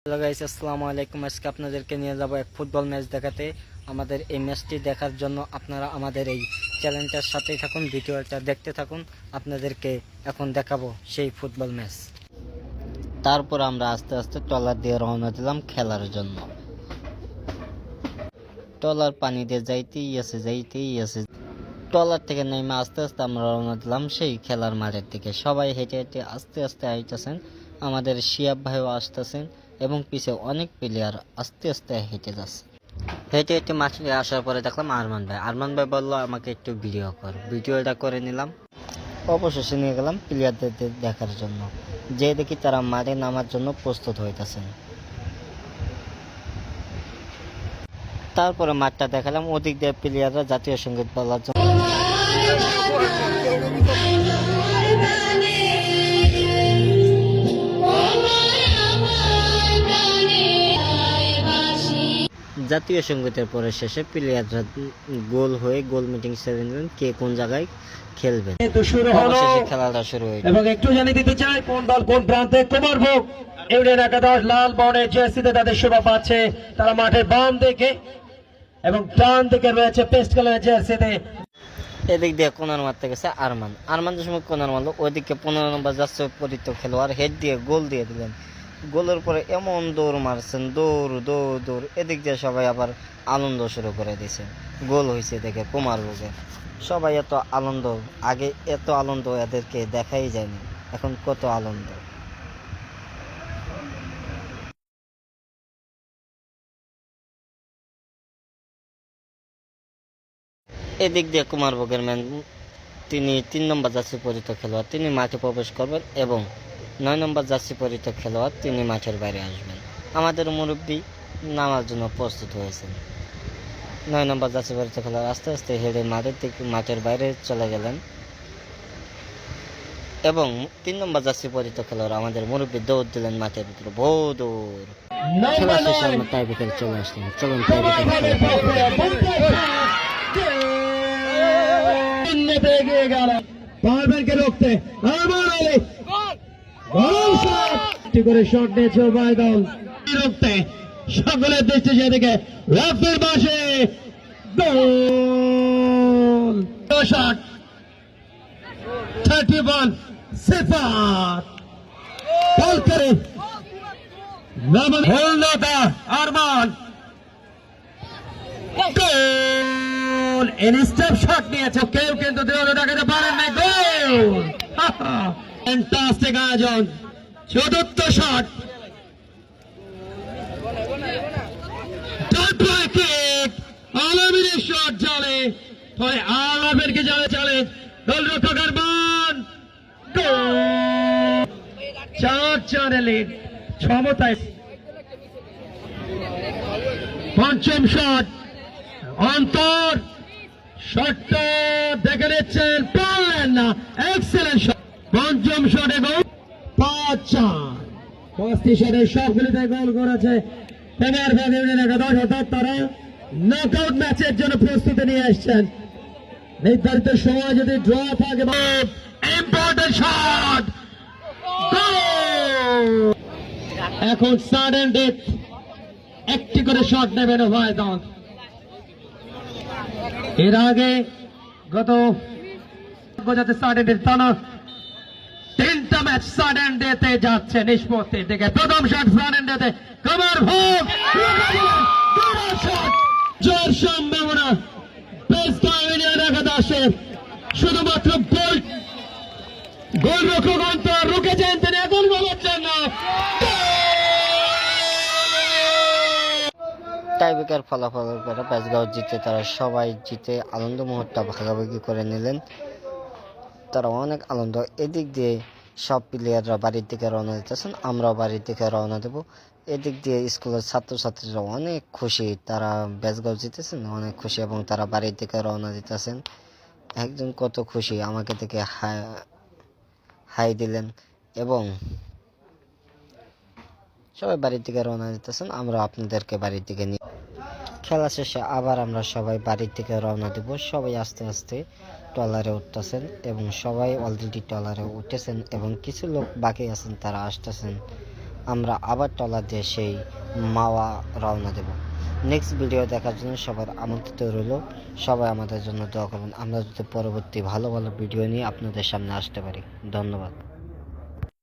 Hello guys, আসসালামু আলাইকুম। আজকে আপনাদেরকে নিয়ে যাব এক ফুটবল ম্যাচ দেখাতে। আমাদের এই ম্যাচটি দেখার জন্য আপনারা আমাদের এই চ্যানেলটার সাথেই থাকুন, ভিডিওটা দেখতে থাকুন। আপনাদেরকে এখন দেখাবো সেই ফুটবল ম্যাচ। তারপর আমরা আস্তে আস্তে ট্রলার দিয়ে রওনা দিলাম খেলার জন্য। ট্রলার পানি দিয়ে যাইতেই আছে। ট্রলার থেকে নেমে আস্তে আস্তে আমরা রওনা দিলাম সেই খেলার মাঠের দিকে। সবাই হেঁটে হেঁটে আস্তে আস্তে আইতেছেন। আমাদের শিয়াব ভাইও আসতেছেন এবং পিছে অনেক প্লেয়ার আস্তে আস্তে হেঁটে যাচ্ছে। হেঁটে হেঁটে মাঠে আসার পরে দেখলাম আরমান ভাই বললো আমাকে একটু ভিডিওটা করে নিলাম। অবশেষে নিয়ে গেলাম প্লেয়ারদের দেখার জন্য, যে দেখি তারা মাঠে নামার জন্য প্রস্তুত হইতেছেন। তারপরে মাঠটা দেখালাম, ওদিক দিয়ে প্লেয়াররা জাতীয় সঙ্গীত বলার জন্য জাতীয় সঙ্গীতের পরে শেষে প্লেয়াররা গোল মিটিং সেরে নিলেন কে কোন জায়গায় খেলবেন। খেলাটা শুরু হয়ে এবং একটু জানিয়ে দিতে চাই কোন দল কোন প্রান্তে কুমার ভোগ ইউনিয়ন একাদশ লাল বর্ণের জার্সিতে তাদের শোভা পাচ্ছে। তারা মাঠের বাম দিকে এবং ডান দিকে রয়েছে পেস্ট কালারের জার্সিতে। এদিক দিয়ে কোনার মারতে গেছে আরমান যে সময় কোনার মারলো, ওইদিকে 15 নম্বর যাচ্ছে পরিত খেলোয়াড় হেড দিয়ে গোল দিয়ে দিলেন। গোলের পরে এমন দৌড় মারছেন, দৌড়। এদিক দিয়ে সবাই আবার আনন্দ শুরু করে দিয়েছে, গোল হয়েছে দেখে কুমার ভোগের। সবাই এত আনন্দ, আগে এত আনন্দ এদেরকে দেখাই যায়নি, এখন কত আনন্দ। এদিক দিয়ে কুমার ভোগের ম্যান, তিনি 3 নম্বর জার্সি পরিত খেলোয়াড়, তিনি মাঠে প্রবেশ করবেন এবং 9 নম্বর জার্সি পরিত খেলোয়াড় তিনি মাঠের বাইরে আসবেন। আমাদের মুরব্বী নামার জন্য প্রস্তুত হয়েছেন। 9 নম্বর জার্সি পরিত খেলোয়াড় আস্তে আস্তে হেঁটে মাঠের বাইরে চলে গেলেন এবং 3 নম্বর জার্সি পরিত খেলোয়াড় আমাদের মুরব্বী দৌড় দিলেন মাঠের ভিতরে, বহু দৌড়। খেলা শেষে আমরা টাই ব্রেকারে চলে আসলাম। চলুন টাই ব্রেকারে রুখতে করে শট নিয়েছে উভয় দল। রুখতে সকলের দৃষ্টি সেদিকে, রাফের পাশে গোল শট 31 সিফাত গোল করে আরমান গোল। ইনস্টেপ শট নিয়েছে, কেউ কিন্তু দেওয়ালে দেখাতে পারেন না। গোল, ফ্যান্টাস্টিক আয়োজন। চতুর্থ শট, আলমের শট জালে, ফলে আলমেরকে জালে চ্যালেঞ্জ, গোলরক্ষক আরমান গোল। 4-4 লিড ক্ষমতায়। পঞ্চম শট অন্তর, শটটা দেখে নিচ্ছেন, পারলেন না, এক্সেলেন্ট শট। পঞ্চম শটে গোল, 5-4। 5টি শটের সবগুলিতে গোল করেছে কুমার ভোগ ইউনিয়ন একাদশ, অর্থাৎ তারা নকআউট ম্যাচের জন্য প্রস্তুতি নিয়ে আসছেন। নির্ধারিত সময় যদি ড্র থাকে, ইম্পর্টেন্ট শট, এখন সাডেন ডেথ, একটি করে শট নেবেন উভয় দল। এর আগে গত সাডেন ডেথ টানা 3টা ম্যাচ সাডেন ডেতে যাচ্ছে নিষ্পত্তির দিকে। প্রথম শট সাডেন ডেতে কুমার ভোগ, জোর সম্ভাবনা পেস্ট ইউনিয়ন একাদশের। শুধুমাত্র গোলরক্ষক অন্তর রুকেছেন, তিনি এখন গোলের জন্য। টাইব্রেকার ফলাফলের পরে ব্যাসগাঁও জিতে, তারা সবাই জিতে আনন্দ মুহূর্তটা ভাগাভাগি করে নিলেন। তারা অনেক আনন্দ। এদিক দিয়ে সব প্লেয়াররা বাড়ির দিকে রওনা দিতেছেন, আমরাও বাড়ির দিকে রওনা দেব। এদিক দিয়ে স্কুলের ছাত্রছাত্রীরা অনেক খুশি, তারা ব্যাসগাঁও জিতেছেন, অনেক খুশি এবং তারা বাড়ির দিকে রওনা দিতেছেন। একজন কত খুশি, আমাকে দেখে হাই দিলেন এবং সবাই বাড়ির দিকে রওনা দিতেছেন। আমরা আপনাদেরকে বাড়ির দিকে নিয়ে খেলা শেষে আবার আমরা সবাই বাড়ির দিকে রওনা দেব। সবাই আস্তে আস্তে ট্রলারে উঠতেছেন এবং সবাই অলরেডি ট্রলারে উঠেছেন এবং কিছু লোক বাকি আছেন, তারা আসতেছেন। আমরা আবার ট্রলার দিয়ে সেই মাওয়া রওনা দেব। নেক্সট ভিডিও দেখার জন্য সবার আমন্ত্রিত রইল। সবাই আমাদের জন্য দোয়া করবেন, আমরা যাতে পরবর্তী ভালো ভালো ভিডিও নিয়ে আপনাদের সামনে আসতে পারি। ধন্যবাদ।